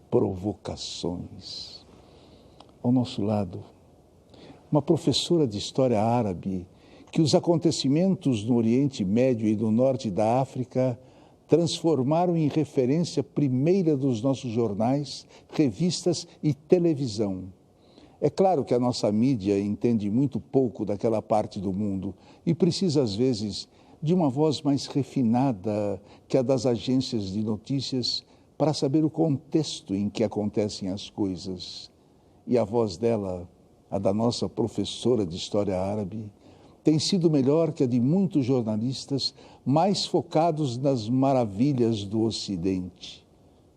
provocações. Ao nosso lado, uma professora de história árabe que os acontecimentos no Oriente Médio e no Norte da África transformaram em referência primeira dos nossos jornais, revistas e televisão. É claro que a nossa mídia entende muito pouco daquela parte do mundo e precisa, às vezes, de uma voz mais refinada que a das agências de notícias para saber o contexto em que acontecem as coisas. E a voz dela, a da nossa professora de História Árabe, tem sido melhor que a de muitos jornalistas mais focados nas maravilhas do Ocidente.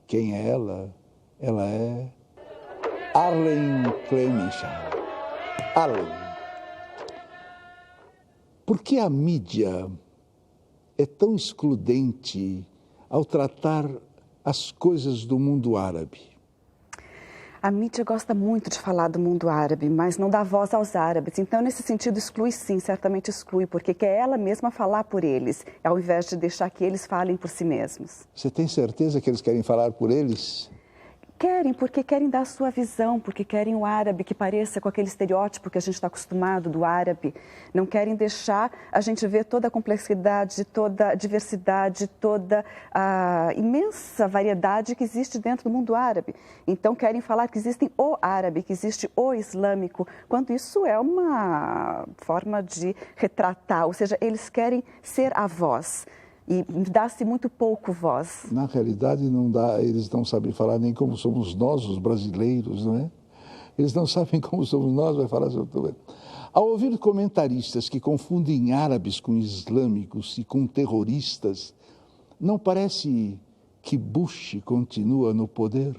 Quem é ela? Ela é Arlen Klemenschah. Arlen. Por que a mídia é tão excludente ao tratar as coisas do mundo árabe? A mídia gosta muito de falar do mundo árabe, mas não dá voz aos árabes. Então, nesse sentido, exclui sim, certamente exclui, porque quer ela mesma falar por eles, ao invés de deixar que eles falem por si mesmos. Você tem certeza que eles querem falar por eles? Querem, porque querem dar a sua visão, porque querem o árabe que pareça com aquele estereótipo que a gente está acostumado do árabe. Não querem deixar a gente ver toda a complexidade, toda a diversidade, toda a imensa variedade que existe dentro do mundo árabe. Então, querem falar que existe o árabe, que existe o islâmico, quando isso é uma forma de retratar, ou seja, eles querem ser a voz. E dá-se muito pouco voz. Na realidade, não dá, eles não sabem falar nem como somos nós, os brasileiros, não é? Eles não sabem como somos nós, vai falar sobre tudo. Ao ouvir comentaristas que confundem árabes com islâmicos e com terroristas, não parece que Bush continua no poder?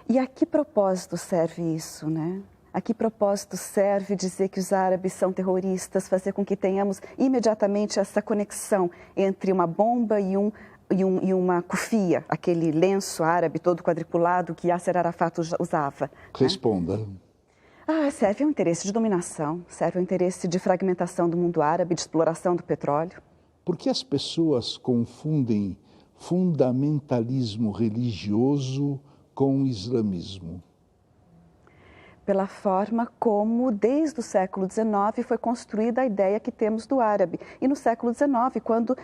E a que propósito serve isso, né? A que propósito serve dizer que os árabes são terroristas, fazer com que tenhamos imediatamente essa conexão entre uma bomba e uma kufia, aquele lenço árabe todo quadriculado que Yasser Arafat usava? Responda. Né? Serve ao interesse de dominação, serve ao interesse de fragmentação do mundo árabe, de exploração do petróleo. Por que as pessoas confundem fundamentalismo religioso com islamismo? Pela forma como, desde o século XIX, foi construída a ideia que temos do árabe. E no século XIX, quando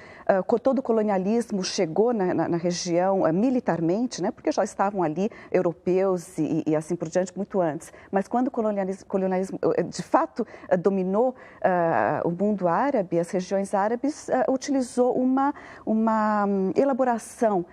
todo o colonialismo chegou na região militarmente, né, porque já estavam ali europeus e assim por diante muito antes, mas quando o colonialismo de fato dominou o mundo árabe, as regiões árabes, utilizou uma elaboração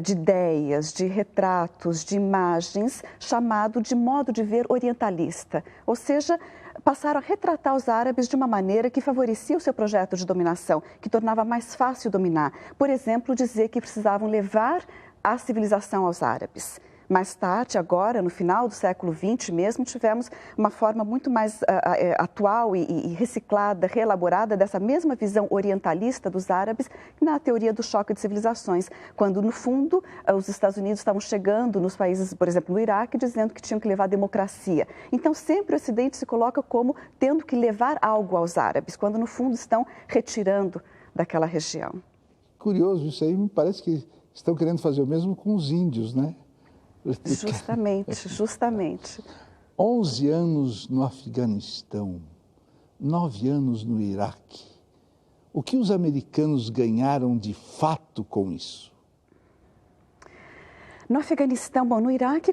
de ideias, de retratos, de imagens, chamado de modo de ver orientalista. Ou seja, passaram a retratar os árabes de uma maneira que favorecia o seu projeto de dominação, que tornava mais fácil dominar. Por exemplo, dizer que precisavam levar a civilização aos árabes. Mais tarde, agora, no final do século XX mesmo, tivemos uma forma muito mais atual e reciclada, reelaborada dessa mesma visão orientalista dos árabes na teoria do choque de civilizações, quando, no fundo, os Estados Unidos estavam chegando nos países, por exemplo, no Iraque, dizendo que tinham que levar democracia. Então, sempre o Ocidente se coloca como tendo que levar algo aos árabes, quando, no fundo, estão retirando daquela região. Curioso isso aí, me parece que estão querendo fazer o mesmo com os índios, né? Justamente. 11 anos no Afeganistão, 9 anos no Iraque. O que os americanos ganharam de fato com isso? No Afeganistão, no Iraque,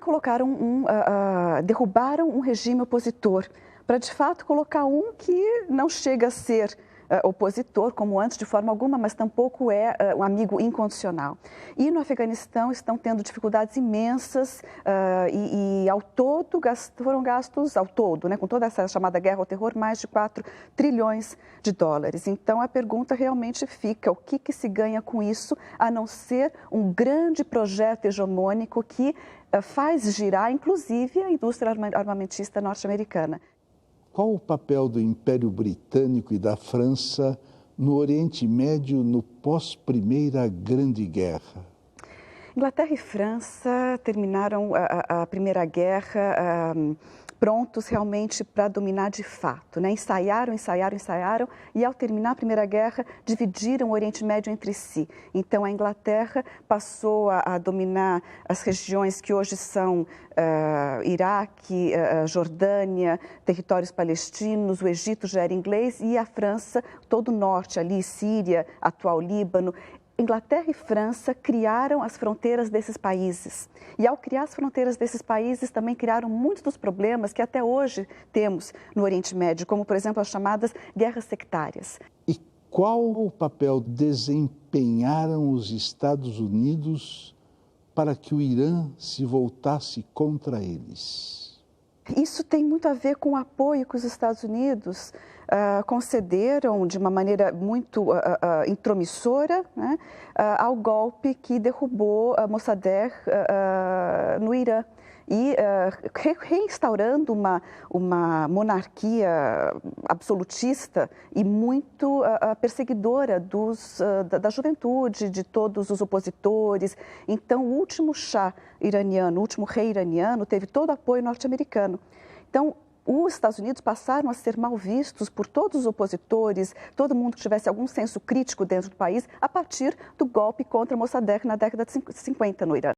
derrubaram um regime opositor, para de fato colocar um que não chega a ser opositor, como antes, de forma alguma, mas tampouco é um amigo incondicional. E no Afeganistão estão tendo dificuldades imensas e ao todo foram gastos, ao todo, né, com toda essa chamada guerra ao terror, mais de 4 trilhões de dólares. Então a pergunta realmente fica, o que se ganha com isso, a não ser um grande projeto hegemônico que faz girar, inclusive, a indústria armamentista norte-americana. Qual o papel do Império Britânico e da França no Oriente Médio no pós-Primeira Grande Guerra? Inglaterra e França terminaram a Primeira Guerra prontos realmente para dominar de fato, né? Ensaiaram, e ao terminar a Primeira Guerra, dividiram o Oriente Médio entre si. Então, a Inglaterra passou a dominar as regiões que hoje são Iraque, Jordânia, territórios palestinos, o Egito já era inglês, e a França, todo o norte ali, Síria, atual Líbano. Inglaterra e França criaram as fronteiras desses países. E ao criar as fronteiras desses países, também criaram muitos dos problemas que até hoje temos no Oriente Médio, como, por exemplo, as chamadas guerras sectárias. E qual o papel desempenharam os Estados Unidos para que o Irã se voltasse contra eles? Isso tem muito a ver com o apoio que os Estados Unidos concederam de uma maneira muito intromissora, né, ao golpe que derrubou Mossadegh no Irã. E reinstaurando uma monarquia absolutista e muito perseguidora da juventude, de todos os opositores. Então, o último Shah iraniano, o último rei iraniano, teve todo o apoio norte-americano. Então, os Estados Unidos passaram a ser mal vistos por todos os opositores, todo mundo que tivesse algum senso crítico dentro do país, a partir do golpe contra Mossadegh na década de 50 no Irã.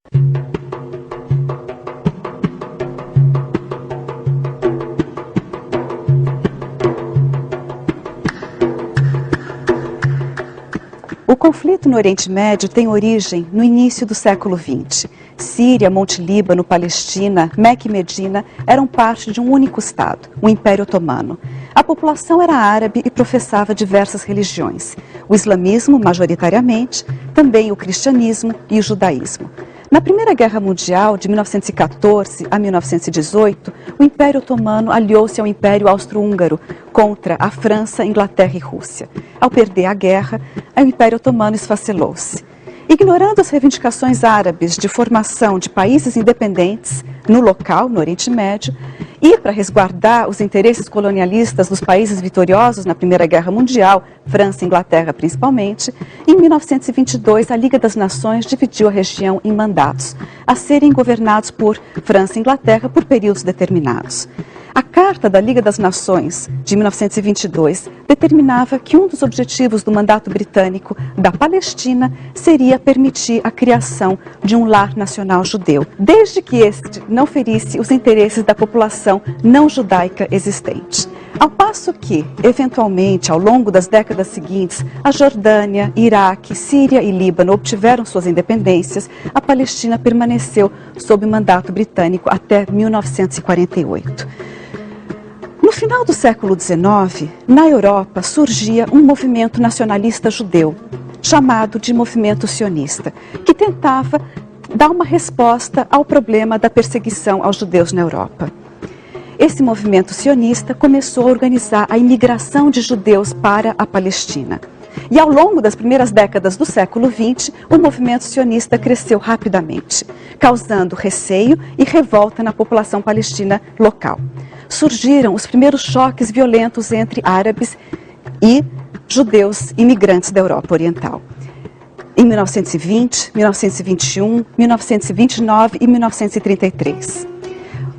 O conflito no Oriente Médio tem origem no início do século XX. Síria, Monte Líbano, Palestina, Meca e Medina eram parte de um único Estado, o Império Otomano. A população era árabe e professava diversas religiões. O islamismo, majoritariamente, também o cristianismo e o judaísmo. Na Primeira Guerra Mundial, de 1914 a 1918, o Império Otomano aliou-se ao Império Austro-Húngaro contra a França, Inglaterra e Rússia. Ao perder a guerra, o Império Otomano esfacelou-se. Ignorando as reivindicações árabes de formação de países independentes no local, no Oriente Médio, e para resguardar os interesses colonialistas dos países vitoriosos na Primeira Guerra Mundial, França e Inglaterra principalmente, em 1922 a Liga das Nações dividiu a região em mandatos, a serem governados por França e Inglaterra por períodos determinados. A Carta da Liga das Nações, de 1922, determinava que um dos objetivos do mandato britânico da Palestina seria permitir a criação de um lar nacional judeu, desde que este não ferisse os interesses da população não judaica existente. Ao passo que, eventualmente, ao longo das décadas seguintes, a Jordânia, Iraque, Síria e Líbano obtiveram suas independências, a Palestina permaneceu sob mandato britânico até 1948. No final do século XIX, na Europa surgia um movimento nacionalista judeu, chamado de movimento sionista, que tentava dar uma resposta ao problema da perseguição aos judeus na Europa. Esse movimento sionista começou a organizar a imigração de judeus para a Palestina. E ao longo das primeiras décadas do século XX, o movimento sionista cresceu rapidamente, causando receio e revolta na população palestina local. Surgiram os primeiros choques violentos entre árabes e judeus imigrantes da Europa Oriental. Em 1920, 1921, 1929 e 1933.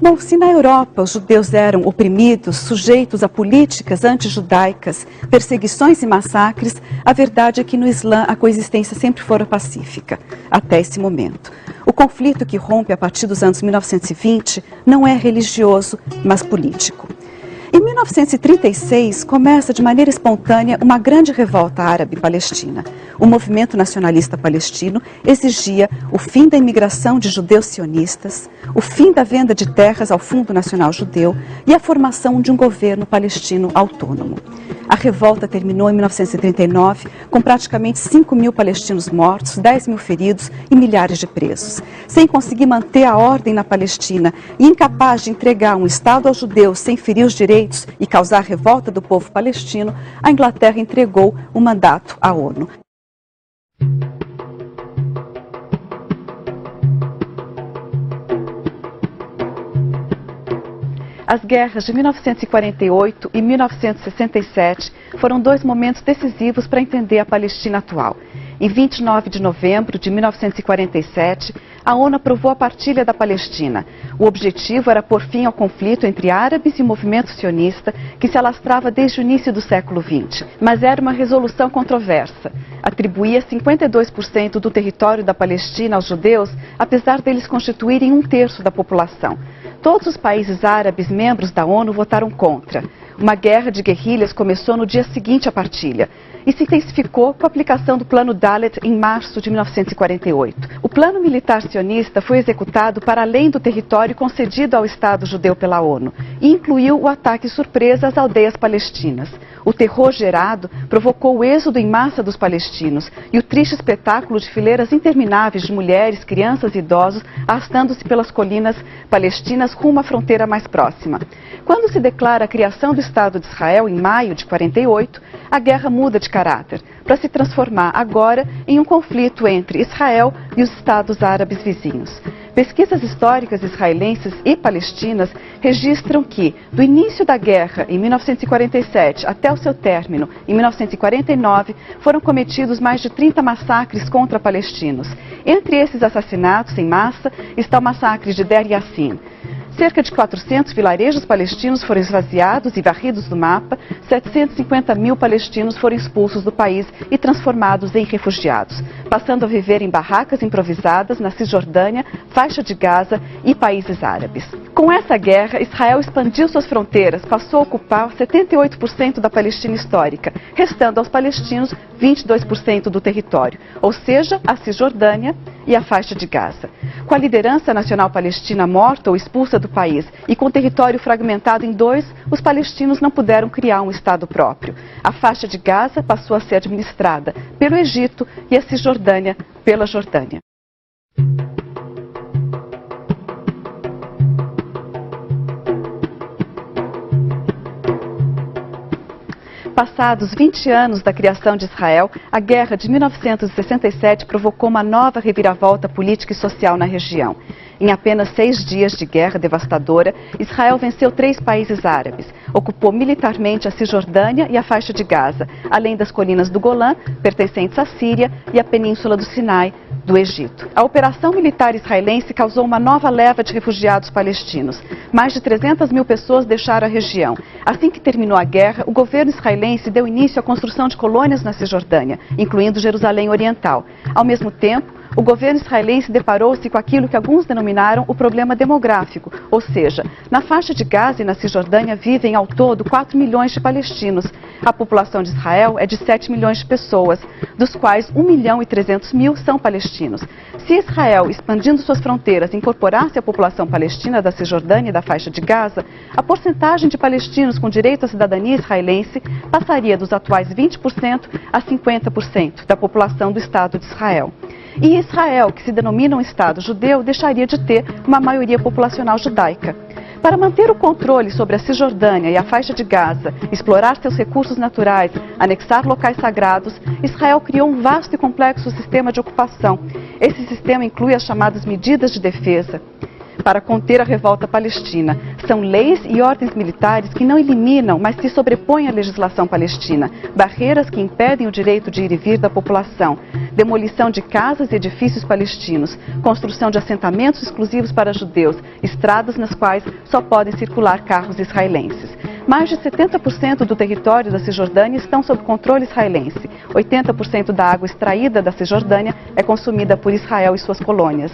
Bom, se na Europa os judeus eram oprimidos, sujeitos a políticas antijudaicas, perseguições e massacres, a verdade é que no Islã a coexistência sempre fora pacífica, até esse momento. O conflito que rompe a partir dos anos 1920 não é religioso, mas político. Em 1936, começa de maneira espontânea uma grande revolta árabe-palestina. O movimento nacionalista palestino exigia o fim da imigração de judeus sionistas, o fim da venda de terras ao Fundo Nacional Judeu e a formação de um governo palestino autônomo. A revolta terminou em 1939 com praticamente 5.000 palestinos mortos, 10.000 feridos e milhares de presos. Sem conseguir manter a ordem na Palestina e incapaz de entregar um Estado aos judeus sem ferir os direitos e causar revolta do povo palestino, a Inglaterra entregou o mandato à ONU. As guerras de 1948 e 1967 foram dois momentos decisivos para entender a Palestina atual. Em 29 de novembro de 1947, a ONU aprovou a partilha da Palestina. O objetivo era pôr fim ao conflito entre árabes e o movimento sionista, que se alastrava desde o início do século XX. Mas era uma resolução controversa. Atribuía 52% do território da Palestina aos judeus, apesar deles constituírem 1/3 da população. Todos os países árabes membros da ONU votaram contra. Uma guerra de guerrilhas começou no dia seguinte à partilha e se intensificou com a aplicação do Plano Dalet em março de 1948. O plano militar sionista foi executado para além do território concedido ao Estado judeu pela ONU e incluiu o ataque surpresa às aldeias palestinas. O terror gerado provocou o êxodo em massa dos palestinos e o triste espetáculo de fileiras intermináveis de mulheres, crianças e idosos arrastando-se pelas colinas palestinas rumo à fronteira mais próxima. Quando se declara a criação do Estado de Israel em maio de 48, a guerra muda de caráter, para se transformar agora em um conflito entre Israel e os Estados árabes vizinhos. Pesquisas históricas israelenses e palestinas registram que, do início da guerra, em 1947, até o seu término, em 1949, foram cometidos mais de 30 massacres contra palestinos. Entre esses assassinatos em massa está o massacre de Deir Yassin. Cerca de 400 vilarejos palestinos foram esvaziados e varridos do mapa, 750 mil palestinos foram expulsos do país e transformados em refugiados, passando a viver em barracas improvisadas na Cisjordânia, faixa de Gaza e países árabes. Com essa guerra, Israel expandiu suas fronteiras, passou a ocupar 78% da Palestina histórica, restando aos palestinos 22% do território, ou seja, a Cisjordânia e a faixa de Gaza. Com a liderança nacional palestina morta ou expulsa do país e com o território fragmentado em dois, os palestinos não puderam criar um Estado próprio. A faixa de Gaza passou a ser administrada pelo Egito e a Cisjordânia pela Jordânia. Passados 20 anos da criação de Israel, a guerra de 1967 provocou uma nova reviravolta política e social na região. Em apenas 6 dias de guerra devastadora, Israel venceu 3 países árabes, ocupou militarmente a Cisjordânia e a faixa de Gaza, além das colinas do Golã, pertencentes à Síria, e a península do Sinai, do Egito. A operação militar israelense causou uma nova leva de refugiados palestinos. Mais de 300 mil pessoas deixaram a região. Assim que terminou a guerra, o governo israelense deu início à construção de colônias na Cisjordânia, incluindo Jerusalém Oriental. Ao mesmo tempo, o governo israelense deparou-se com aquilo que alguns denominaram o problema demográfico, ou seja, na faixa de Gaza e na Cisjordânia vivem ao todo 4 milhões de palestinos. A população de Israel é de 7 milhões de pessoas, dos quais 1.300.000 são palestinos. Se Israel, expandindo suas fronteiras, incorporasse a população palestina da Cisjordânia e da faixa de Gaza, a porcentagem de palestinos com direito à cidadania israelense passaria dos atuais 20% a 50% da população do Estado de Israel. E Israel, que se denomina um Estado judeu, deixaria de ter uma maioria populacional judaica. Para manter o controle sobre a Cisjordânia e a faixa de Gaza, explorar seus recursos naturais, anexar locais sagrados, Israel criou um vasto e complexo sistema de ocupação. Esse sistema inclui as chamadas medidas de defesa para conter a revolta palestina. São leis e ordens militares que não eliminam, mas se sobrepõem à legislação palestina. Barreiras que impedem o direito de ir e vir da população. Demolição de casas e edifícios palestinos. Construção de assentamentos exclusivos para judeus. Estradas nas quais só podem circular carros israelenses. Mais de 70% do território da Cisjordânia estão sob controle israelense. 80% da água extraída da Cisjordânia é consumida por Israel e suas colônias.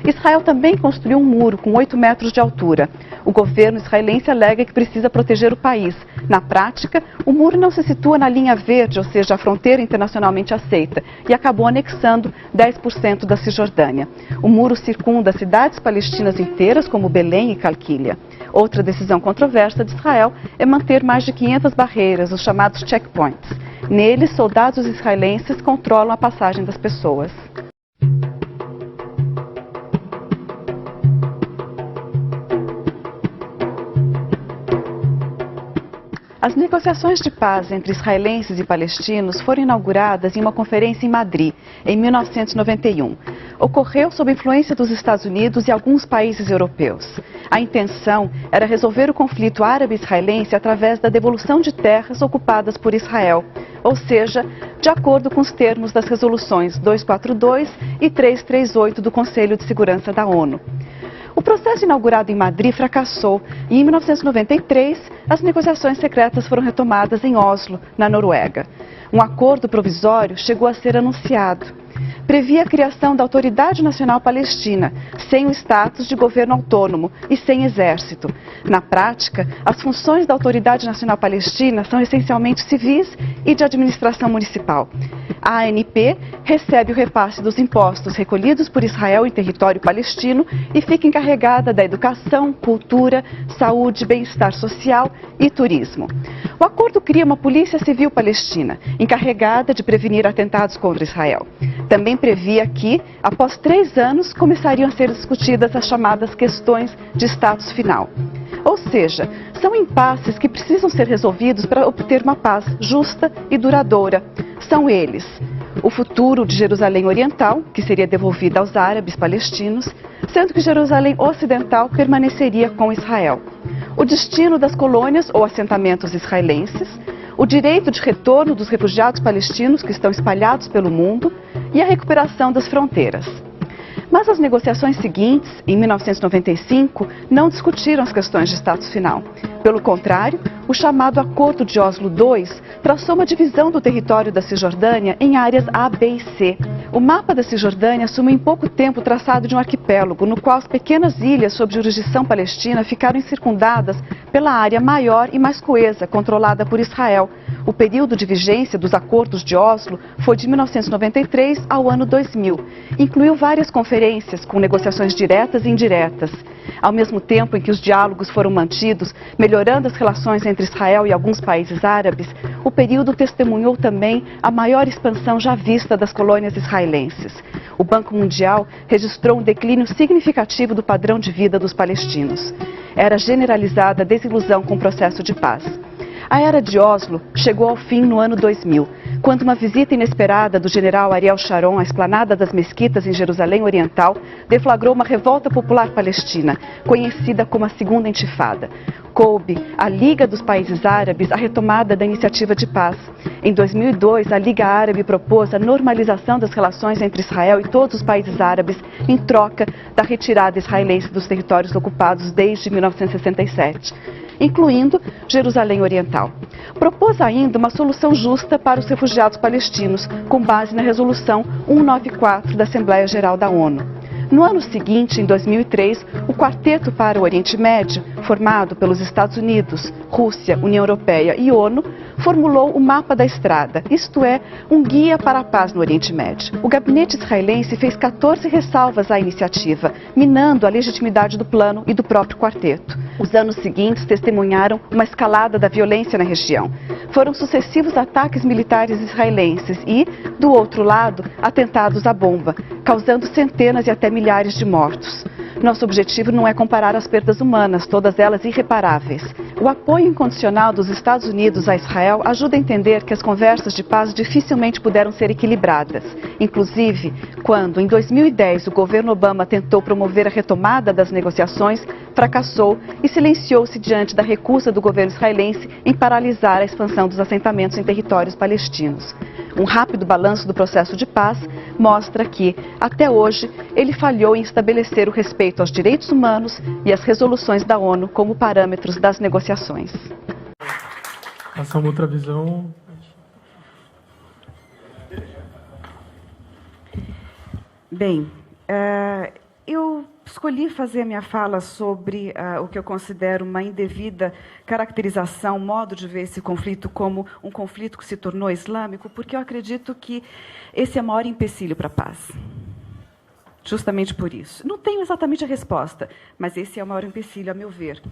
Israel também construiu um muro com 8 metros de altura. O governo israelense alega que precisa proteger o país. Na prática, o muro não se situa na linha verde, ou seja, a fronteira internacionalmente aceita, e acabou anexando 10% da Cisjordânia. O muro circunda cidades palestinas inteiras, como Belém e Calquília. Outra decisão controversa de Israel é manter mais de 500 barreiras, os chamados checkpoints. Neles, soldados israelenses controlam a passagem das pessoas. As negociações de paz entre israelenses e palestinos foram inauguradas em uma conferência em Madrid, em 1991. Ocorreu sob influência dos Estados Unidos e alguns países europeus. A intenção era resolver o conflito árabe-israelense através da devolução de terras ocupadas por Israel, ou seja, de acordo com os termos das resoluções 242 e 338 do Conselho de Segurança da ONU. O processo inaugurado em Madrid fracassou e, em 1993, as negociações secretas foram retomadas em Oslo, na Noruega. Um acordo provisório chegou a ser anunciado. Previa a criação da Autoridade Nacional Palestina, sem o status de governo autônomo e sem exército. Na prática, as funções da Autoridade Nacional Palestina são essencialmente civis e de administração municipal. A ANP recebe o repasse dos impostos recolhidos por Israel em território palestino e fica encarregada da educação, cultura, saúde, bem-estar social e turismo. O acordo cria uma polícia civil palestina, encarregada de prevenir atentados contra Israel. Também previa que, após 3 anos, começariam a ser discutidas as chamadas questões de status final. Ou seja, são impasses que precisam ser resolvidos para obter uma paz justa e duradoura. São eles: o futuro de Jerusalém Oriental, que seria devolvida aos árabes palestinos, sendo que Jerusalém Ocidental permaneceria com Israel. O destino das colônias ou assentamentos israelenses, o direito de retorno dos refugiados palestinos que estão espalhados pelo mundo e a recuperação das fronteiras. Mas as negociações seguintes, em 1995, não discutiram as questões de status final. Pelo contrário, o chamado Acordo de Oslo II traçou uma divisão do território da Cisjordânia em áreas A, B e C. O mapa da Cisjordânia assume em pouco tempo o traçado de um arquipélago, no qual as pequenas ilhas sob jurisdição palestina ficaram circundadas pela área maior e mais coesa, controlada por Israel. O período de vigência dos acordos de Oslo foi de 1993 ao ano 2000. Incluiu várias conferências com negociações diretas e indiretas. Ao mesmo tempo em que os diálogos foram mantidos, melhorando as relações entre Israel e alguns países árabes, o período testemunhou também a maior expansão já vista das colônias israelenses. O Banco Mundial registrou um declínio significativo do padrão de vida dos palestinos. Era generalizada a desilusão com o processo de paz. A era de Oslo chegou ao fim no ano 2000, quando uma visita inesperada do general Ariel Sharon à esplanada das mesquitas em Jerusalém Oriental deflagrou uma revolta popular palestina, conhecida como a Segunda Intifada. Coube à Liga dos Países Árabes a retomada da iniciativa de paz. Em 2002, a Liga Árabe propôs a normalização das relações entre Israel e todos os países árabes em troca da retirada israelense dos territórios ocupados desde 1967. Incluindo Jerusalém Oriental. Propôs ainda uma solução justa para os refugiados palestinos, com base na Resolução 194 da Assembleia Geral da ONU. No ano seguinte, em 2003, o Quarteto para o Oriente Médio, formado pelos Estados Unidos, Rússia, União Europeia e ONU, formulou o Mapa da Estrada, isto é, um guia para a paz no Oriente Médio. O gabinete israelense fez 14 ressalvas à iniciativa, minando a legitimidade do plano e do próprio quarteto. Os anos seguintes testemunharam uma escalada da violência na região. Foram sucessivos ataques militares israelenses e, do outro lado, atentados à bomba, causando centenas e até milhares de mortos. Nosso objetivo não é comparar as perdas humanas, todas elas irreparáveis. O apoio incondicional dos Estados Unidos a Israel ajuda a entender que as conversas de paz dificilmente puderam ser equilibradas. Inclusive, quando, em 2010, o governo Obama tentou promover a retomada das negociações, fracassou e silenciou-se diante da recusa do governo israelense em paralisar a expansão dos assentamentos em territórios palestinos. Um rápido balanço do processo de paz mostra que, até hoje, ele falhou em estabelecer o respeito aos direitos humanos e as resoluções da ONU como parâmetros das negociações. Essa é uma outra visão. Bem, eu escolhi fazer a minha fala sobre o que eu considero uma indevida caracterização, modo de ver esse conflito como um conflito que se tornou islâmico, porque eu acredito que esse é o maior empecilho para a paz. Justamente por isso. Não tenho exatamente a resposta, mas esse é o maior empecilho, a meu ver.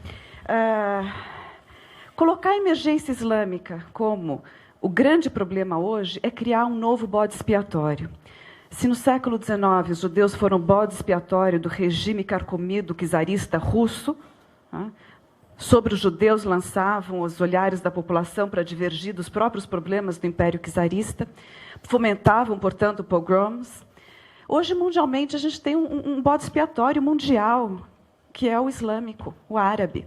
Colocar a emergência islâmica como o grande problema hoje é criar um novo bode expiatório. Se no século XIX os judeus foram bode expiatório do regime carcomido czarista russo, sobre os judeus lançavam os olhares da população para divergir dos próprios problemas do Império czarista, fomentavam, portanto, pogroms. Hoje, mundialmente, a gente tem um bode expiatório mundial, que é o islâmico, o árabe.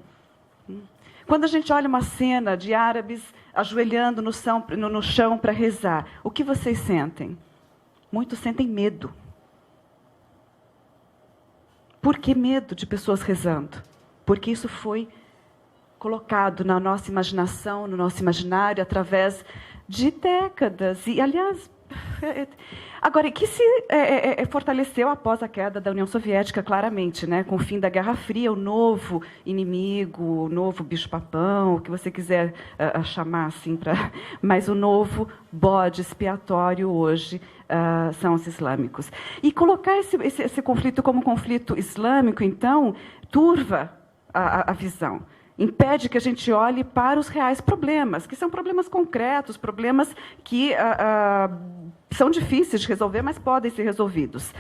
Quando a gente olha uma cena de árabes ajoelhando no chão para rezar. O que vocês sentem? Muitos sentem medo. Por que medo de pessoas rezando? Porque isso foi colocado na nossa imaginação, no nosso imaginário, através de décadas. E, aliás, agora, que se fortaleceu após a queda da União Soviética, claramente, né? Com o fim da Guerra Fria, o novo inimigo, o novo bicho-papão, o que você quiser chamar assim, mas o novo bode expiatório hoje são os islâmicos. E colocar esse conflito como um conflito islâmico, então, turva a visão. Impede que a gente olhe para os reais problemas, que são problemas concretos, problemas que são difíceis de resolver, mas podem ser resolvidos.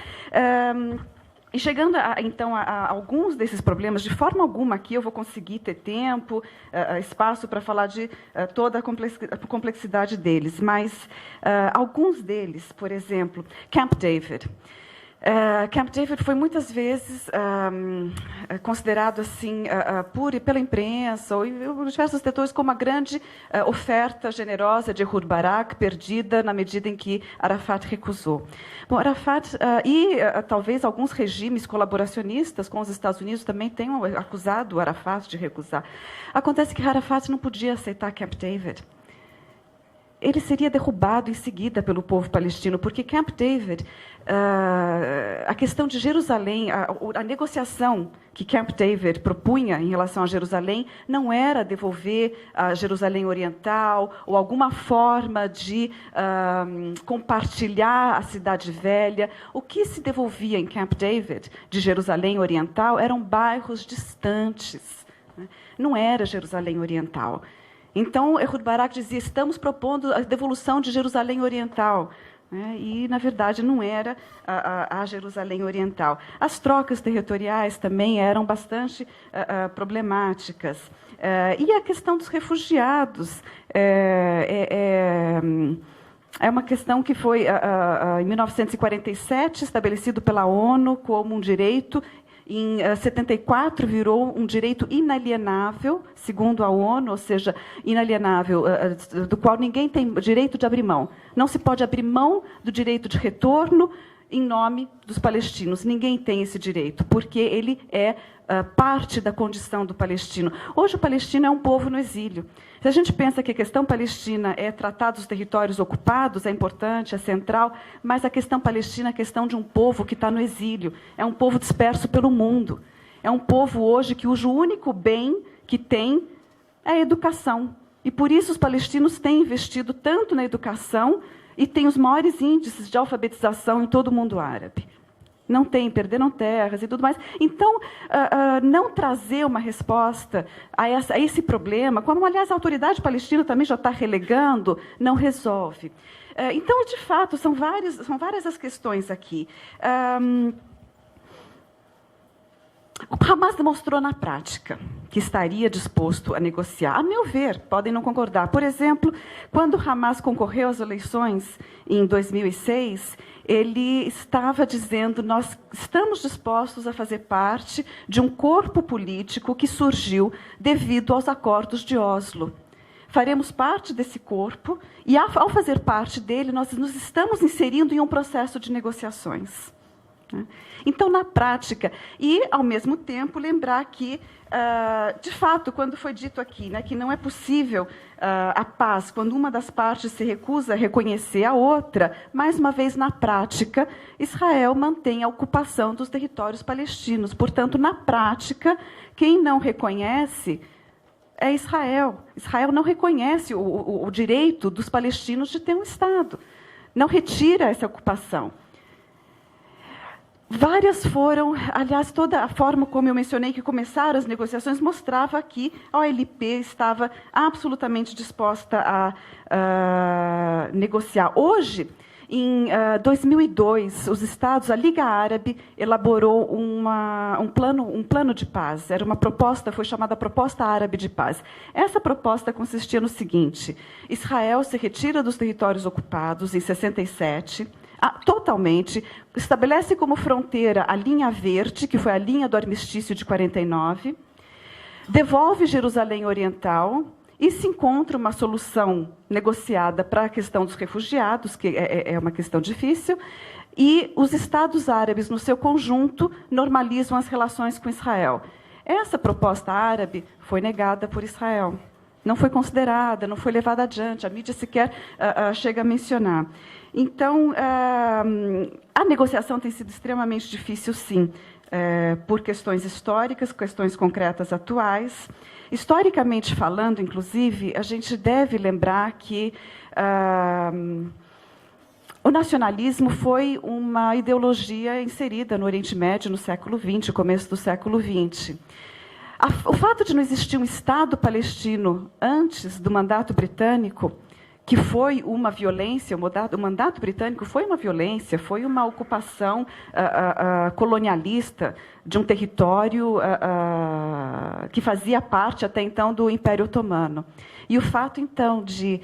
E chegando, então, a alguns desses problemas, de forma alguma aqui eu vou conseguir ter tempo, espaço para falar de toda a complexidade deles, mas alguns deles, por exemplo, Camp David. Camp David foi muitas vezes considerado assim pela imprensa ou em diversos setores como a grande oferta generosa de Ehud Barak, perdida na medida em que Arafat recusou. Bom, Arafat talvez alguns regimes colaboracionistas com os Estados Unidos também tenham acusado o Arafat de recusar. Acontece que Arafat não podia aceitar Camp David. Ele seria derrubado em seguida pelo povo palestino, porque Camp David, a questão de Jerusalém, a negociação que Camp David propunha em relação a Jerusalém não era devolver a Jerusalém Oriental ou alguma forma de compartilhar a Cidade Velha. O que se devolvia em Camp David de Jerusalém Oriental eram bairros distantes, né? Não era Jerusalém Oriental. Então, Ehud Barak dizia, estamos propondo a devolução de Jerusalém Oriental. E, na verdade, não era a Jerusalém Oriental. As trocas territoriais também eram bastante problemáticas. E a questão dos refugiados é uma questão que foi, em 1947, estabelecido pela ONU como um direito. Em 74, virou um direito inalienável, segundo a ONU, ou seja, inalienável, do qual ninguém tem direito de abrir mão. Não se pode abrir mão do direito de retorno em nome dos palestinos. Ninguém tem esse direito, porque ele é parte da condição do palestino. Hoje, o palestino é um povo no exílio. Se a gente pensa que a questão palestina é tratar dos territórios ocupados, é importante, é central, mas a questão palestina é a questão de um povo que está no exílio. É um povo disperso pelo mundo. É um povo hoje cujo único bem que tem é a educação. E, por isso, os palestinos têm investido tanto na educação e têm os maiores índices de alfabetização em todo o mundo árabe. Não tem, perderam terras e tudo mais. Então, não trazer uma resposta a esse problema, como, aliás, a autoridade palestina também já está relegando, não resolve. Então, de fato, são várias as questões aqui. O Hamas demonstrou na prática que estaria disposto a negociar. A meu ver, podem não concordar. Por exemplo, quando o Hamas concorreu às eleições em 2006, ele estava dizendo: nós estamos dispostos a fazer parte de um corpo político que surgiu devido aos acordos de Oslo. Faremos parte desse corpo e, ao fazer parte dele, nós nos estamos inserindo em um processo de negociações. Então, na prática, e, ao mesmo tempo, lembrar que, de fato, quando foi dito aqui, né, que não é possível a paz quando uma das partes se recusa a reconhecer a outra, mais uma vez, na prática, Israel mantém a ocupação dos territórios palestinos. Portanto, na prática, quem não reconhece é Israel. Israel não reconhece o direito dos palestinos de ter um Estado. Não retira essa ocupação. Várias foram, aliás, toda a forma como eu mencionei que começaram as negociações mostrava que a OLP estava absolutamente disposta a negociar. Hoje, em 2002, os Estados, a Liga Árabe, elaborou um plano de paz. Era uma proposta, foi chamada Proposta Árabe de Paz. Essa proposta consistia no seguinte: Israel se retira dos territórios ocupados em 67, totalmente, estabelece como fronteira a linha verde, que foi a linha do armistício de 49, devolve Jerusalém Oriental e se encontra uma solução negociada para a questão dos refugiados, que é uma questão difícil, e os Estados árabes, no seu conjunto, normalizam as relações com Israel. Essa proposta árabe foi negada por Israel. Não foi considerada, não foi levada adiante, a mídia sequer chega a mencionar. Então, a negociação tem sido extremamente difícil, sim, por questões históricas, questões concretas atuais. Historicamente falando, inclusive, a gente deve lembrar que o nacionalismo foi uma ideologia inserida no Oriente Médio no século XX, começo do século XX. O fato de não existir um Estado palestino antes do mandato britânico, que foi uma violência, o mandato britânico foi uma violência, foi uma ocupação colonialista de um território que fazia parte até então do Império Otomano. E o fato, então, de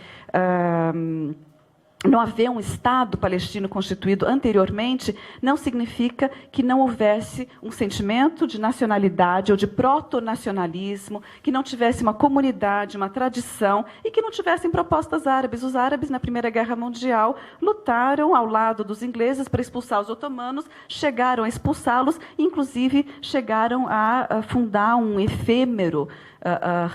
não haver um Estado palestino constituído anteriormente, não significa que não houvesse um sentimento de nacionalidade ou de proto-nacionalismo, que não tivesse uma comunidade, uma tradição, e que não tivessem propostas árabes. Os árabes, na Primeira Guerra Mundial, lutaram ao lado dos ingleses para expulsar os otomanos, chegaram a expulsá-los, inclusive chegaram a fundar um efêmero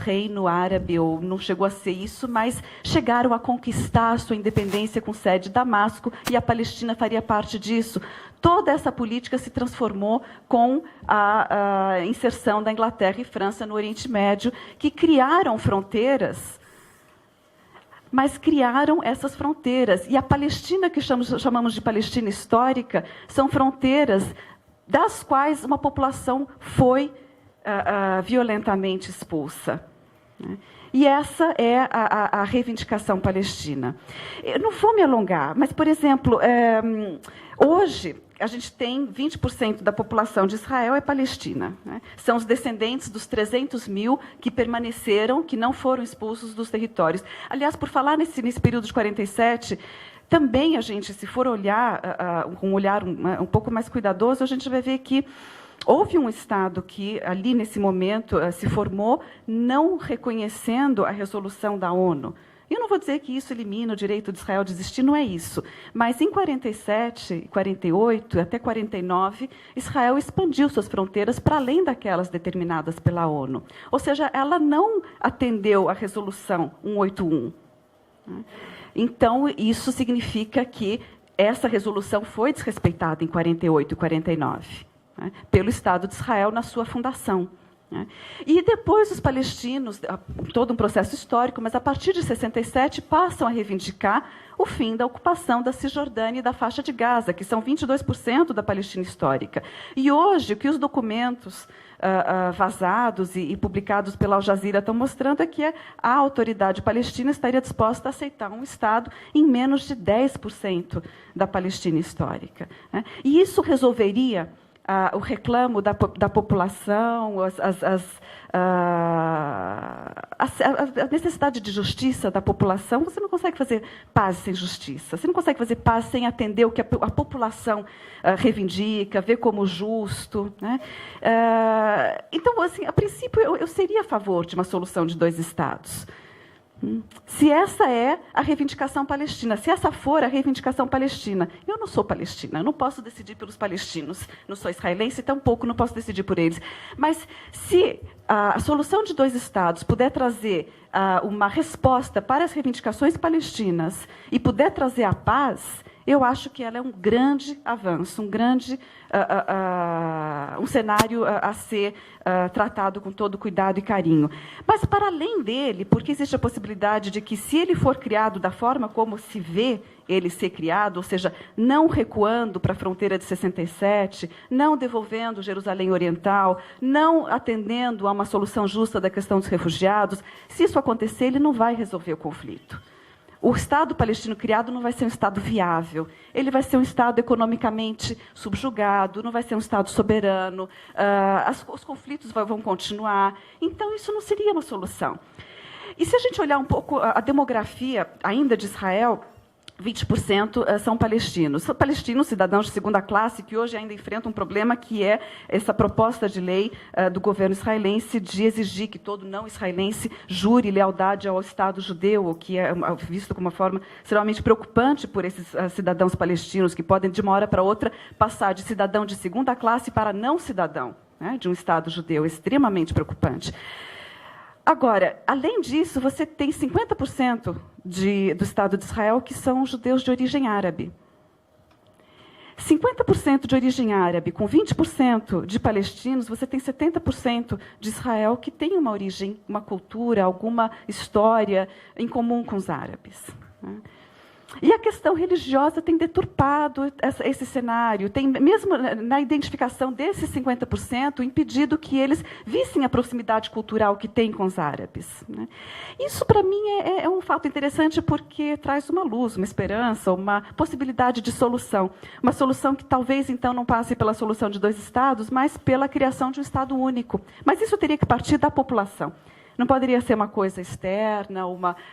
reino árabe, ou não chegou a ser isso, mas chegaram a conquistar a sua independência com sede em Damasco, e a Palestina faria parte disso. Toda essa política se transformou com a inserção da Inglaterra e França no Oriente Médio, que criaram fronteiras, mas criaram essas fronteiras. E a Palestina, que chamamos de Palestina histórica, são fronteiras das quais uma população foi violentamente expulsa. E essa é a reivindicação palestina. Eu não vou me alongar, mas, por exemplo, hoje a gente tem 20% da população de Israel é palestina. São os descendentes dos 300 mil que permaneceram, que não foram expulsos dos territórios. Aliás, por falar nesse período de 47, também a gente, se for olhar com um olhar um pouco mais cuidadoso, a gente vai ver que houve um Estado que, ali, nesse momento, se formou, não reconhecendo a resolução da ONU. Eu não vou dizer que isso elimina o direito de Israel de existir, não é isso. Mas, em 47, 48, até 49, Israel expandiu suas fronteiras para além daquelas determinadas pela ONU. Ou seja, ela não atendeu à resolução 181. Então, isso significa que essa resolução foi desrespeitada em 48 e 49. Pelo Estado de Israel na sua fundação. E depois os palestinos, todo um processo histórico, mas a partir de 67 passam a reivindicar o fim da ocupação da Cisjordânia e da faixa de Gaza, que são 22% da Palestina histórica. E hoje, o que os documentos vazados e publicados pela Al Jazeera estão mostrando é que a autoridade palestina estaria disposta a aceitar um Estado em menos de 10% da Palestina histórica. E isso resolveria o reclamo da população, a necessidade de justiça da população. Você não consegue fazer paz sem justiça. Você não consegue fazer paz sem atender o que a população reivindica, vê como justo. Então, assim, a princípio, eu seria a favor de uma solução de 2 Estados. Se essa é a reivindicação palestina, se essa for a reivindicação palestina, eu não sou palestina, eu não posso decidir pelos palestinos, não sou israelense, tampouco não posso decidir por eles. Mas se a solução de 2 Estados puder trazer uma resposta para as reivindicações palestinas e puder trazer a paz, eu acho que ela é um grande avanço, um cenário a ser tratado com todo cuidado e carinho. Mas, para além dele, porque existe a possibilidade de que, se ele for criado da forma como se vê ele ser criado, ou seja, não recuando para a fronteira de 67, não devolvendo Jerusalém Oriental, não atendendo a uma solução justa da questão dos refugiados, se isso acontecer, ele não vai resolver o conflito. O Estado palestino criado não vai ser um Estado viável. Ele vai ser um Estado economicamente subjugado, não vai ser um Estado soberano, os conflitos vão continuar. Então, isso não seria uma solução. E se a gente olhar um pouco a demografia ainda de Israel, 20% são palestinos. São palestinos, cidadãos de segunda classe, que hoje ainda enfrentam um problema que é essa proposta de lei do governo israelense de exigir que todo não israelense jure lealdade ao Estado judeu, o que é visto como uma forma extremamente preocupante por esses cidadãos palestinos, que podem, de uma hora para outra, passar de cidadão de segunda classe para não cidadão, né, de um Estado judeu. Extremamente preocupante. Agora, além disso, você tem 50% do Estado de Israel que são judeus de origem árabe. 50% de origem árabe, com 20% de palestinos, você tem 70% de Israel que tem uma origem, uma cultura, alguma história em comum com os árabes, né? E a questão religiosa tem deturpado esse cenário, tem, mesmo na identificação desses 50%, impedido que eles vissem a proximidade cultural que tem com os árabes, né? Isso, para mim, é um fato interessante porque traz uma luz, uma esperança, uma possibilidade de solução. Uma solução que talvez, então, não passe pela solução de 2 Estados, mas pela criação de um Estado único. Mas isso teria que partir da população. Não poderia ser uma coisa externa,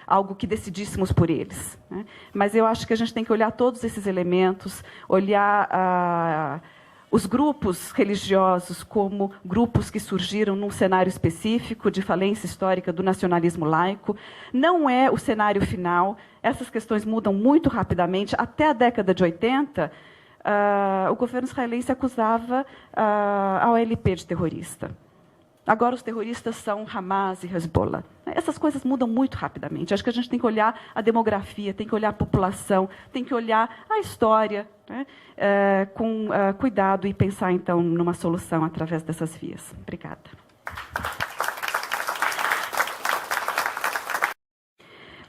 algo que decidíssemos por eles, né? Mas eu acho que a gente tem que olhar todos esses elementos, olhar os grupos religiosos como grupos que surgiram num cenário específico de falência histórica do nacionalismo laico. Não é o cenário final, essas questões mudam muito rapidamente. Até a década de 80, o governo israelense acusava a OLP de terrorista. Agora os terroristas são Hamas e Hezbollah. Essas coisas mudam muito rapidamente. Acho que a gente tem que olhar a demografia, tem que olhar a população, tem que olhar a história, né, com cuidado e pensar, então, numa solução através dessas vias. Obrigada.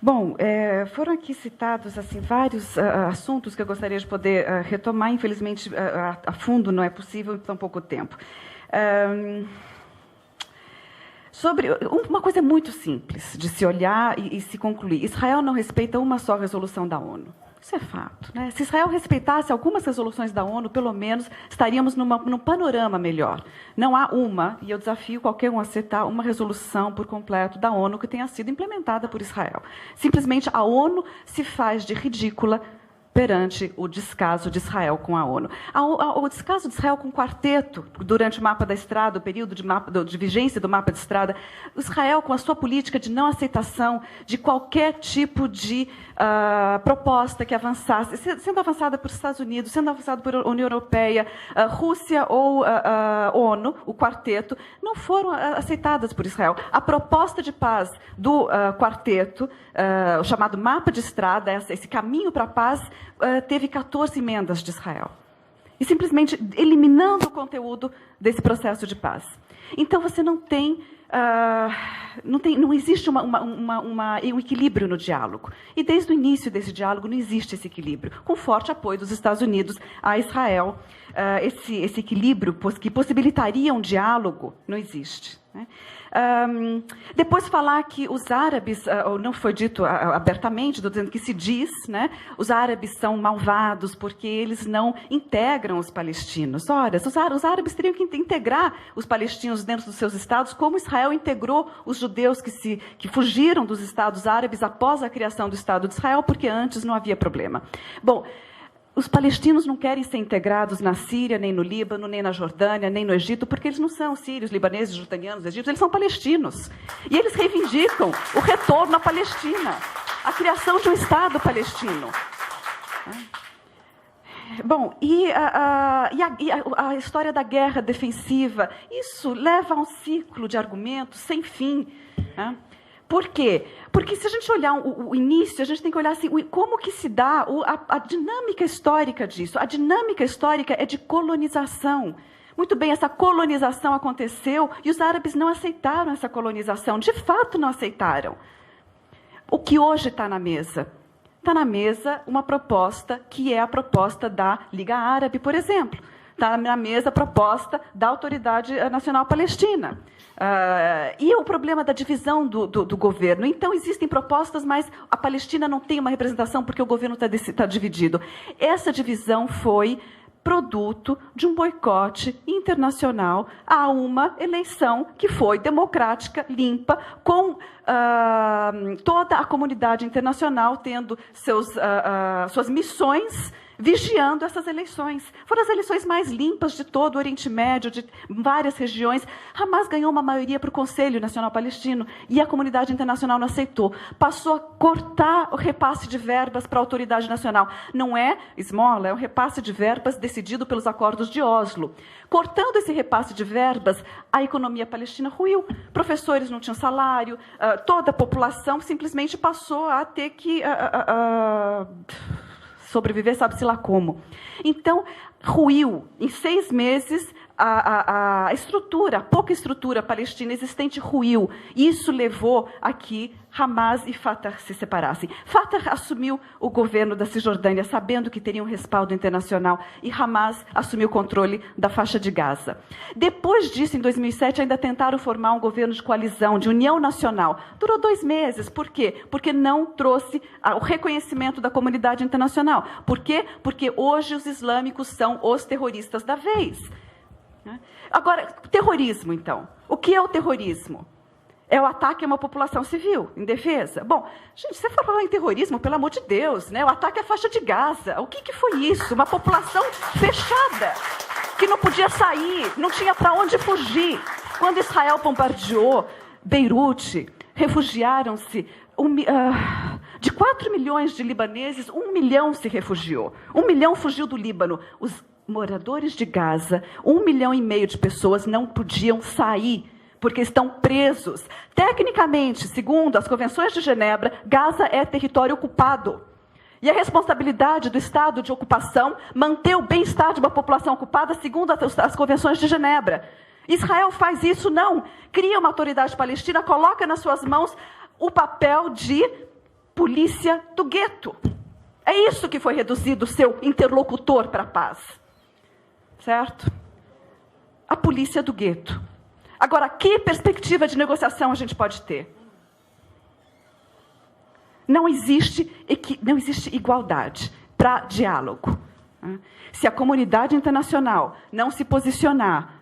Bom, foram aqui citados assim, vários assuntos que eu gostaria de poder retomar. Infelizmente, a fundo não é possível em tão pouco tempo. Sobre uma coisa muito simples de se olhar e se concluir. Israel não respeita uma só resolução da ONU. Isso é fato, né? Se Israel respeitasse algumas resoluções da ONU, pelo menos estaríamos num panorama melhor. Não há uma, e eu desafio qualquer um a citar uma resolução por completo da ONU que tenha sido implementada por Israel. Simplesmente a ONU se faz de ridícula perante o descaso de Israel com a ONU. O descaso de Israel com o quarteto, durante o mapa da estrada, o período de vigência do mapa de estrada, Israel com a sua política de não aceitação de qualquer tipo de proposta que avançasse, sendo avançada por Estados Unidos, sendo avançada por União Europeia, Rússia ou ONU, o quarteto, não foram aceitadas por Israel. A proposta de paz do quarteto, o chamado mapa de estrada, esse caminho para a paz, teve 14 emendas de Israel. E simplesmente eliminando o conteúdo desse processo de paz. Então, você não existe um equilíbrio no diálogo. E desde o início desse diálogo não existe esse equilíbrio. Com forte apoio dos Estados Unidos a Israel, esse equilíbrio que possibilitaria um diálogo não existe, né? Depois falar que os árabes, não foi dito abertamente, estou dizendo que se diz, né, os árabes são malvados porque eles não integram os palestinos. Ora, os árabes teriam que integrar os palestinos dentro dos seus estados, como Israel integrou os judeus que fugiram dos estados árabes após a criação do Estado de Israel, porque antes não havia problema. Bom, os palestinos não querem ser integrados na Síria, nem no Líbano, nem na Jordânia, nem no Egito, porque eles não são sírios, libaneses, jordanianos, egípcios, eles são palestinos. E eles reivindicam o retorno à Palestina, a criação de um Estado palestino. Bom, e a história da guerra defensiva, isso leva a um ciclo de argumentos sem fim, né? Por quê? Porque se a gente olhar o início, a gente tem que olhar assim, como que se dá a dinâmica histórica disso. A dinâmica histórica é de colonização. Muito bem, essa colonização aconteceu e os árabes não aceitaram essa colonização. De fato, não aceitaram. O que hoje está na mesa? Está na mesa uma proposta que é a proposta da Liga Árabe, por exemplo. Está na mesa a proposta da Autoridade Nacional Palestina. E o problema da divisão do governo. Então, existem propostas, mas a Palestina não tem uma representação porque o governo está dividido. Essa divisão foi produto de um boicote internacional a uma eleição que foi democrática, limpa, com toda a comunidade internacional tendo suas missões vigiando essas eleições. Foram as eleições mais limpas de todo o Oriente Médio, de várias regiões. Hamas ganhou uma maioria para o Conselho Nacional Palestino e a comunidade internacional não aceitou. Passou a cortar o repasse de verbas para a autoridade nacional. Não é esmola, é um repasse de verbas decidido pelos acordos de Oslo. Cortando esse repasse de verbas, a economia palestina ruiu. Professores não tinham salário, toda a população simplesmente passou a ter que sobreviver, sabe-se lá como. Então, ruiu. Em 6 meses, a estrutura, a pouca estrutura palestina existente ruiu. Isso levou a que Hamas e Fatah se separassem. Fatah assumiu o governo da Cisjordânia, sabendo que teria um respaldo internacional, e Hamas assumiu o controle da faixa de Gaza. Depois disso, em 2007, ainda tentaram formar um governo de coalizão, de união nacional. Durou 2 meses. Por quê? Porque não trouxe o reconhecimento da comunidade internacional. Por quê? Porque hoje os islâmicos são os terroristas da vez. Agora, terrorismo, então. O que é o terrorismo? É o ataque a uma população civil, indefesa. Bom, gente, você falar em terrorismo, pelo amor de Deus, né? O ataque à faixa de Gaza. O que foi isso? Uma população fechada, que não podia sair, não tinha para onde fugir. Quando Israel bombardeou Beirute, refugiaram-se de 4 milhões de libaneses, 1 milhão se refugiou. 1 milhão fugiu do Líbano. Os moradores de Gaza, 1,5 milhão de pessoas não podiam sair, porque estão presos. Tecnicamente, segundo as convenções de Genebra, Gaza é território ocupado. E a responsabilidade do Estado de ocupação manter o bem-estar de uma população ocupada, segundo as convenções de Genebra. Israel faz isso? Não. Cria uma autoridade palestina, coloca nas suas mãos o papel de polícia do gueto. É isso que foi reduzido o seu interlocutor para a paz. Certo? A polícia do gueto. Agora, que perspectiva de negociação a gente pode ter? Não existe igualdade para diálogo. Se a comunidade internacional não se posicionar,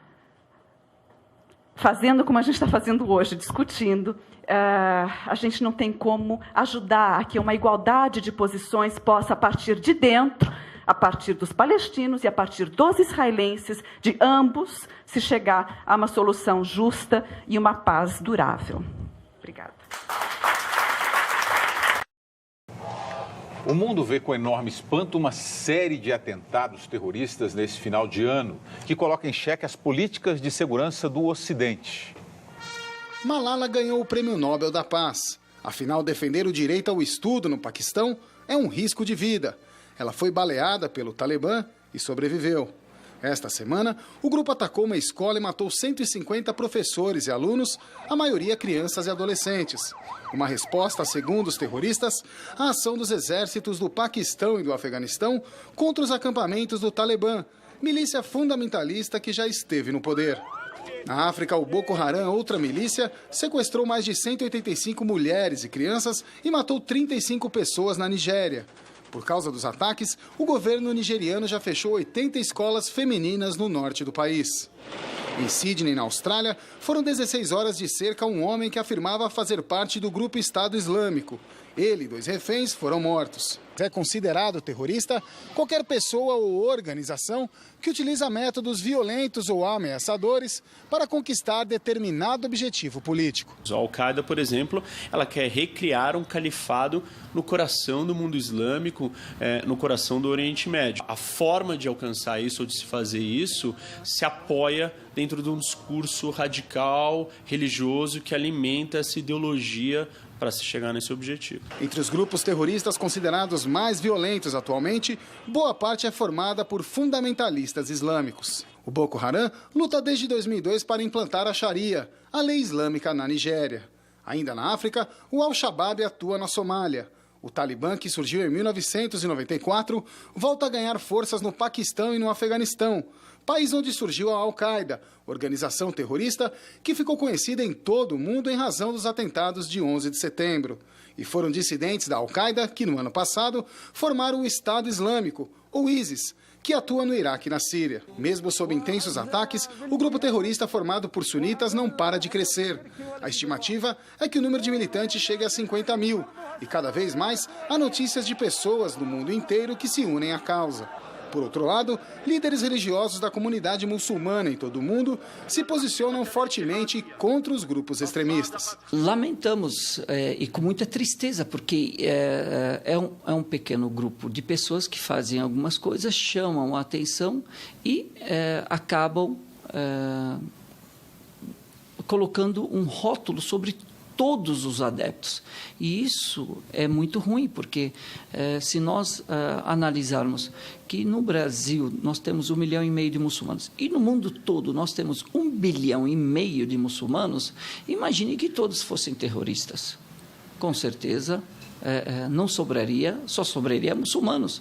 fazendo como a gente está fazendo hoje, discutindo, a gente não tem como ajudar a que uma igualdade de posições possa, a partir de dentro, a partir dos palestinos e a partir dos israelenses, de ambos, se chegar a uma solução justa e uma paz durável. Obrigada. O mundo vê com enorme espanto uma série de atentados terroristas nesse final de ano, que coloca em xeque as políticas de segurança do Ocidente. Malala ganhou o Prêmio Nobel da Paz. Afinal, defender o direito ao estudo no Paquistão é um risco de vida. Ela foi baleada pelo Talibã e sobreviveu. Esta semana, o grupo atacou uma escola e matou 150 professores e alunos, a maioria crianças e adolescentes. Uma resposta, segundo os terroristas, à ação dos exércitos do Paquistão e do Afeganistão contra os acampamentos do Talibã, milícia fundamentalista que já esteve no poder. Na África, o Boko Haram, outra milícia, sequestrou mais de 185 mulheres e crianças e matou 35 pessoas na Nigéria. Por causa dos ataques, o governo nigeriano já fechou 80 escolas femininas no norte do país. Em Sydney, na Austrália, foram 16 horas de cerca a um homem que afirmava fazer parte do grupo Estado Islâmico. Ele e 2 reféns foram mortos. É considerado terrorista qualquer pessoa ou organização que utiliza métodos violentos ou ameaçadores para conquistar determinado objetivo político. A Al-Qaeda, por exemplo, ela quer recriar um califado no coração do mundo islâmico, no coração do Oriente Médio. A forma de alcançar isso ou de se fazer isso se apoia dentro de um discurso radical, religioso, que alimenta essa ideologia para se chegar nesse objetivo. Entre os grupos terroristas considerados mais violentos atualmente, boa parte é formada por fundamentalistas islâmicos. O Boko Haram luta desde 2002 para implantar a Sharia, a lei islâmica na Nigéria. Ainda na África, o Al-Shabaab atua na Somália. O Talibã, que surgiu em 1994, volta a ganhar forças no Paquistão e no Afeganistão, país onde surgiu a Al-Qaeda, organização terrorista que ficou conhecida em todo o mundo em razão dos atentados de 11 de setembro. e foram dissidentes da Al-Qaeda que, no ano passado, formaram o Estado Islâmico, ou ISIS, que atua no Iraque e na Síria. Mesmo sob intensos ataques, o grupo terrorista formado por sunitas não para de crescer. A estimativa é que o número de militantes chegue a 50 mil. E cada vez mais há notícias de pessoas do mundo inteiro que se unem à causa. Por outro lado, líderes religiosos da comunidade muçulmana em todo o mundo se posicionam fortemente contra os grupos extremistas. Lamentamos e com muita tristeza, porque é um pequeno grupo de pessoas que fazem algumas coisas, chamam a atenção e acabam colocando um rótulo sobre todos os adeptos. E isso é muito ruim, porque se nós analisarmos que no Brasil nós temos 1,5 milhão de muçulmanos e no mundo todo nós temos 1,5 bilhão de muçulmanos, imagine que todos fossem terroristas. Com certeza não sobraria, só sobraria muçulmanos.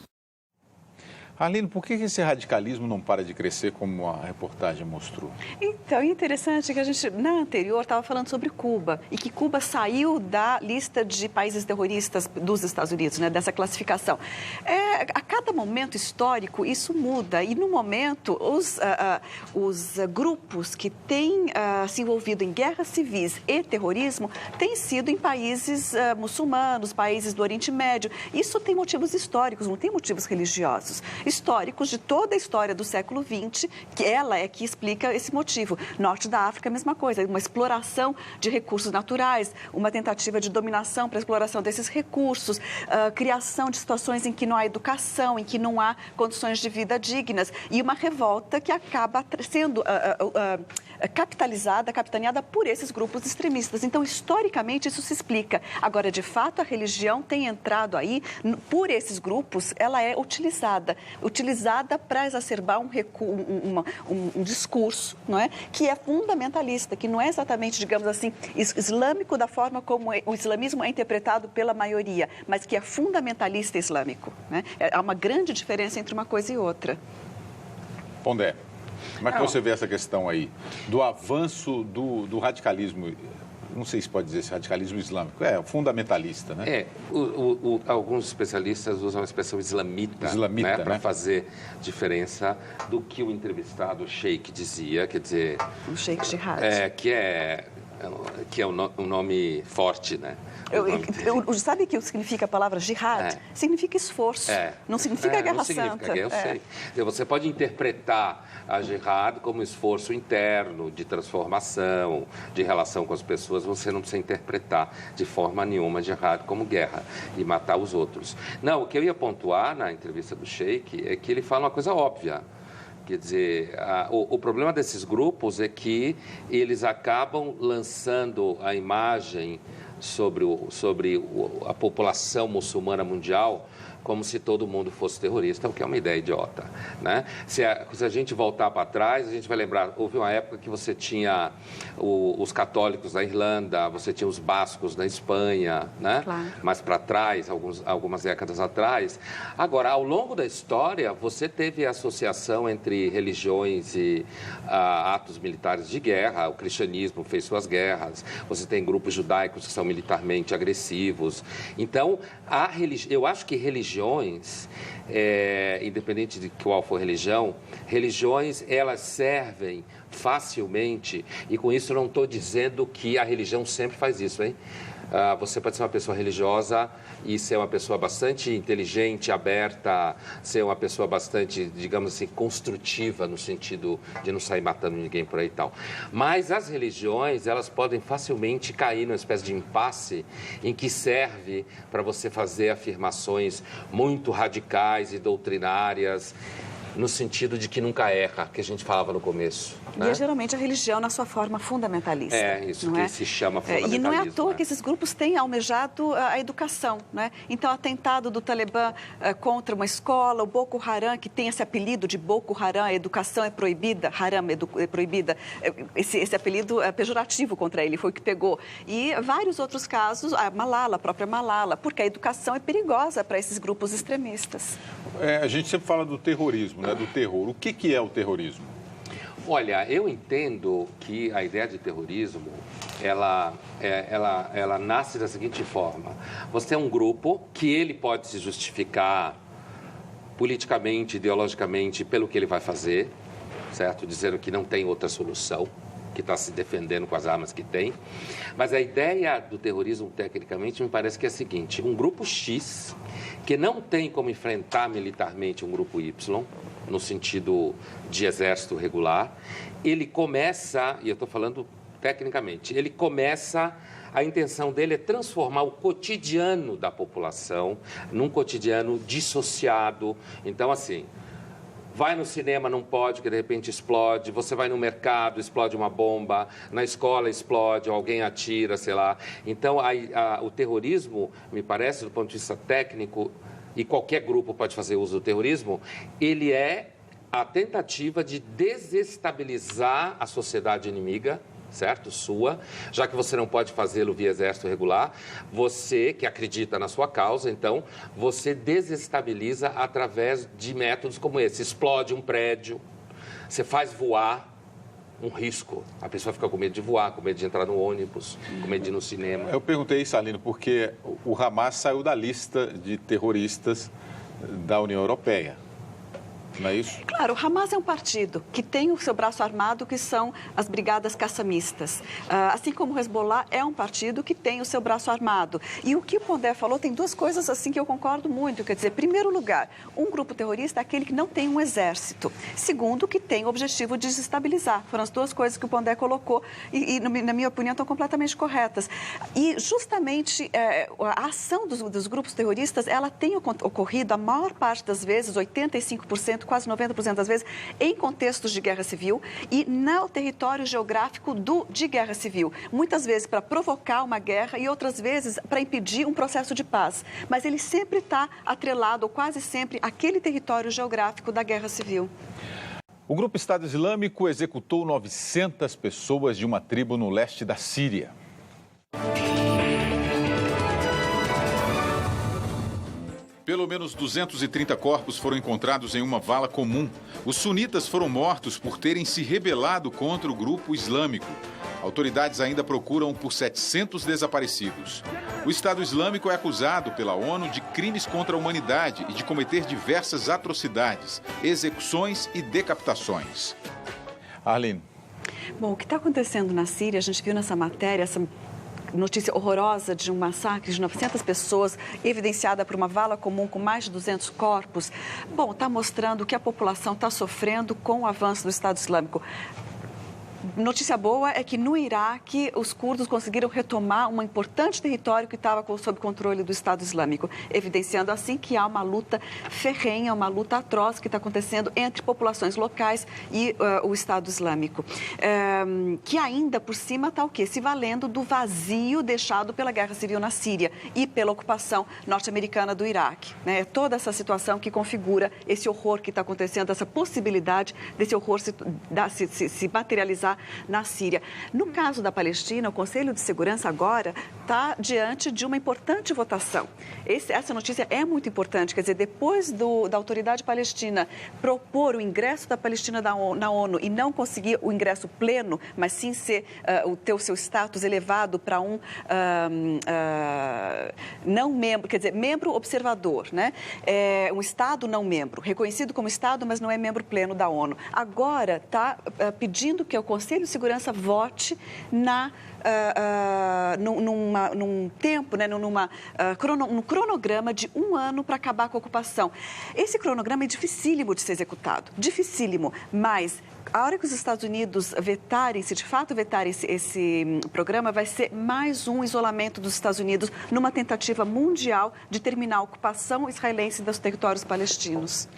Arlindo, por que esse radicalismo não para de crescer, como a reportagem mostrou? Então, é interessante que a gente, na anterior, estava falando sobre Cuba, e que Cuba saiu da lista de países terroristas dos Estados Unidos, né, dessa classificação. A cada momento histórico, isso muda, e no momento, os grupos que têm se envolvido em guerras civis e terrorismo têm sido em países muçulmanos, países do Oriente Médio. Isso tem motivos históricos, não tem motivos religiosos. Históricos de toda a história do século XX, que ela é que explica esse motivo. Norte da África, a mesma coisa, uma exploração de recursos naturais, uma tentativa de dominação para a exploração desses recursos, criação de situações em que não há educação, em que não há condições de vida dignas, e uma revolta que acaba sendo capitaneada por esses grupos extremistas. Então, historicamente, isso se explica. Agora, de fato, a religião tem entrado aí, por esses grupos, ela é utilizada para exacerbar um discurso, não é? Que é fundamentalista, que não é exatamente, digamos assim, islâmico da forma como o islamismo é interpretado pela maioria, mas que é fundamentalista islâmico, né? Há uma grande diferença entre uma coisa e outra. Pondé, como é que você vê essa questão aí do avanço do radicalismo? Não sei se pode dizer esse radicalismo islâmico, fundamentalista, né? Alguns especialistas usam a expressão islamita né, para fazer diferença do que o entrevistado, o Sheikh, dizia, quer dizer... O Sheikh Jihad. Que é um nome forte, né? Sabe o que significa a palavra jihad? Significa esforço, não significa guerra santa. Eu sei. Você pode interpretar a jihad como esforço interno, de transformação, de relação com as pessoas. Você não precisa interpretar de forma nenhuma a jihad como guerra e matar os outros. Não, o que eu ia pontuar na entrevista do Sheikh é que ele fala uma coisa óbvia. Quer dizer, o problema desses grupos é que eles acabam lançando a imagem sobre a população muçulmana mundial como se todo mundo fosse terrorista, o que é uma ideia idiota, né? Se a gente voltar para trás, a gente vai lembrar, houve uma época que você tinha os católicos na Irlanda, você tinha os bascos na Espanha, né? Claro. Mas para trás, algumas décadas atrás. Agora, ao longo da história, você teve a associação entre religiões e atos militares de guerra, o cristianismo fez suas guerras, você tem grupos judaicos que são militarmente agressivos. Então, eu acho que religiões, independente de qual for religião, religiões, elas servem facilmente, e com isso eu não estou dizendo que a religião sempre faz isso, hein? Você pode ser uma pessoa religiosa e ser uma pessoa bastante inteligente, aberta, ser uma pessoa bastante, digamos assim, construtiva, no sentido de não sair matando ninguém por aí e tal. Mas as religiões, elas podem facilmente cair numa espécie de impasse em que serve para você fazer afirmações muito radicais e doutrinárias, no sentido de que nunca erra, que a gente falava no começo. E é geralmente a religião na sua forma fundamentalista. Isso que se chama fundamentalismo. E não é à toa que esses grupos têm almejado a educação, né? Então, o atentado do Talibã contra uma escola, o Boko Haram, que tem esse apelido de Boko Haram, a educação é proibida, Haram é proibida, esse apelido é pejorativo contra ele, foi o que pegou. E vários outros casos, a própria Malala, porque a educação é perigosa para esses grupos extremistas. A gente sempre fala do terrorismo, né? Do terror. O que é o terrorismo? Olha, eu entendo que a ideia de terrorismo ela nasce da seguinte forma. Você tem um grupo que ele pode se justificar politicamente, ideologicamente, pelo que ele vai fazer, certo? Dizendo que não tem outra solução, que está se defendendo com as armas que tem. Mas a ideia do terrorismo, tecnicamente, me parece que é a seguinte: um grupo X, que não tem como enfrentar militarmente um grupo Y, no sentido de exército regular, ele começa, e eu estou falando tecnicamente, a intenção dele é transformar o cotidiano da população num cotidiano dissociado. Então, assim, vai no cinema, não pode, que de repente explode. Você vai no mercado, explode uma bomba. Na escola explode, alguém atira, sei lá. Então, o terrorismo, me parece, do ponto de vista técnico, e qualquer grupo pode fazer uso do terrorismo, ele é a tentativa de desestabilizar a sociedade inimiga, certo? Sua, já que você não pode fazê-lo via exército regular, você que acredita na sua causa, então, você desestabiliza através de métodos como esse. Explode um prédio, você faz voar um risco. A pessoa fica com medo de voar, com medo de entrar no ônibus, com medo de ir no cinema. Eu perguntei, Salino, porque o Hamas saiu da lista de terroristas da União Europeia. Não é isso? Claro, o Hamas é um partido que tem o seu braço armado, que são as brigadas caçamistas. Assim como o Hezbollah é um partido que tem o seu braço armado. E o que o Pondé falou tem duas coisas assim que eu concordo muito. Quer dizer, em primeiro lugar, um grupo terrorista é aquele que não tem um exército. Segundo, que tem o objetivo de desestabilizar. Foram as duas coisas que o Pondé colocou e na minha opinião, estão completamente corretas. E justamente a ação dos grupos terroristas, ela tem ocorrido a maior parte das vezes, 85%, quase 90% das vezes, em contextos de guerra civil e no território geográfico de guerra civil. Muitas vezes para provocar uma guerra e outras vezes para impedir um processo de paz. Mas ele sempre está atrelado, ou quase sempre, àquele território geográfico da guerra civil. O grupo Estado Islâmico executou 900 pessoas de uma tribo no leste da Síria. Pelo menos 230 corpos foram encontrados em uma vala comum. Os sunitas foram mortos por terem se rebelado contra o grupo islâmico. Autoridades ainda procuram por 700 desaparecidos. O Estado Islâmico é acusado pela ONU de crimes contra a humanidade e de cometer diversas atrocidades, execuções e decapitações. Arlene. Bom, o que está acontecendo na Síria, a gente viu nessa matéria, essa notícia horrorosa de um massacre de 900 pessoas, evidenciada por uma vala comum com mais de 200 corpos. Bom, está mostrando que a população está sofrendo com o avanço do Estado Islâmico. Notícia boa é que no Iraque os curdos conseguiram retomar um importante território que estava sob controle do Estado Islâmico, evidenciando assim que há uma luta ferrenha, uma luta atroz que está acontecendo entre populações locais e o Estado Islâmico. Que ainda por cima está o quê? Se valendo do vazio deixado pela guerra civil na Síria e pela ocupação norte-americana do Iraque. É toda essa situação que configura esse horror que está acontecendo, essa possibilidade desse horror se materializar na Síria. No caso da Palestina, o Conselho de Segurança agora está diante de uma importante votação. Essa notícia é muito importante, quer dizer, depois da autoridade palestina propor o ingresso da Palestina na ONU e não conseguir o ingresso pleno, mas sim ter o seu status elevado para um não membro, quer dizer, membro observador, né? Um Estado não membro, reconhecido como Estado, mas não é membro pleno da ONU. Agora está pedindo que o Conselho de Segurança vote num tempo, né, num cronograma de 1 ano para acabar com a ocupação. Esse cronograma é dificílimo de ser executado, dificílimo, mas a hora que os Estados Unidos vetarem, se de fato vetarem esse programa, vai ser mais um isolamento dos Estados Unidos numa tentativa mundial de terminar a ocupação israelense dos territórios palestinos.